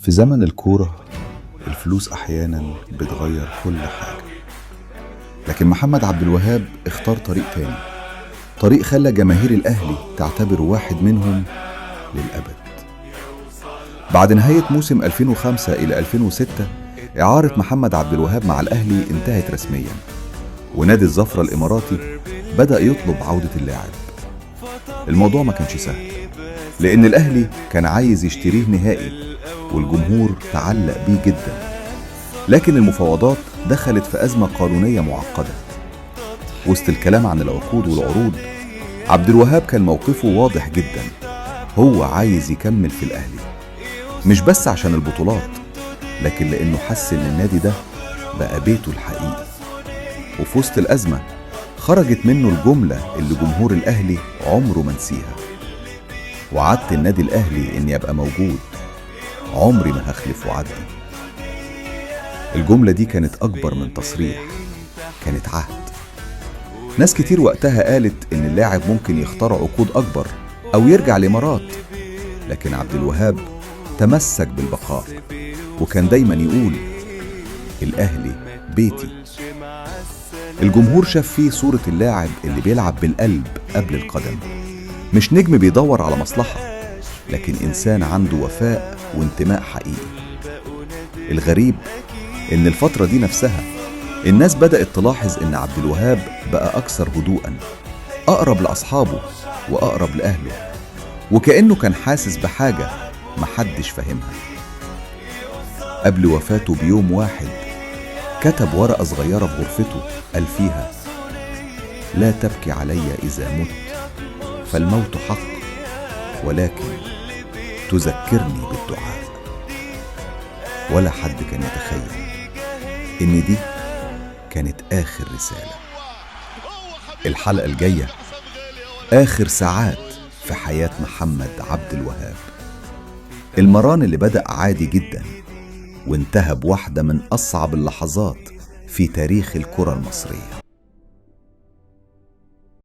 في زمن الكورة الفلوس أحيانا بتغير كل حاجة، لكن محمد عبد الوهاب اختار طريق تاني، طريق خلى جماهير الأهلي تعتبره واحد منهم للأبد. بعد نهاية موسم 2005 إلى 2006 إعارة محمد عبد الوهاب مع الأهلي انتهت رسميا، ونادي الزفرة الإماراتي بدأ يطلب عودة اللاعب. الموضوع ما كانش سهل، لأن الأهلي كان عايز يشتريه نهائي والجمهور تعلق بيه جدا، لكن المفاوضات دخلت في أزمة قانونية معقدة. وسط الكلام عن العقود والعروض، عبد الوهاب كان موقفه واضح جدا، هو عايز يكمل في الأهلي، مش بس عشان البطولات، لكن لأنه حس إن النادي ده بقى بيته الحقيقي. وفي وسط الأزمة خرجت منه الجملة اللي جمهور الأهلي عمره ما نسيها: وعدت النادي الأهلي إني أبقى موجود، عمري ما هخلف وعدي. الجملة دي كانت أكبر من تصريح، كانت عهد. ناس كتير وقتها قالت إن اللاعب ممكن يختار عقود أكبر أو يرجع الإمارات، لكن عبد الوهاب تمسك بالبقاء، وكان دايما يقول: الأهلي بيتي. الجمهور شاف فيه صورة اللاعب اللي بيلعب بالقلب قبل القدم، مش نجم بيدور على مصلحة، لكن إنسان عنده وفاء وانتماء حقيقي. الغريب إن الفترة دي نفسها الناس بدأت تلاحظ إن عبد الوهاب بقى أكثر هدوءا، أقرب لأصحابه وأقرب لأهله، وكأنه كان حاسس بحاجة محدش فاهمها. قبل وفاته بيوم واحد كتب ورقة صغيرة في غرفته قال فيها: لا تبكي علي إذا مت، فالموت حق، ولكن تذكرني بالدعاء. ولا حد كان يتخيل إن دي كانت آخر رسالة. الحلقة الجاية آخر ساعات في حياة محمد عبد الوهاب، المران اللي بدأ عادي جدا وانتهى بواحدة من أصعب اللحظات في تاريخ الكرة المصرية.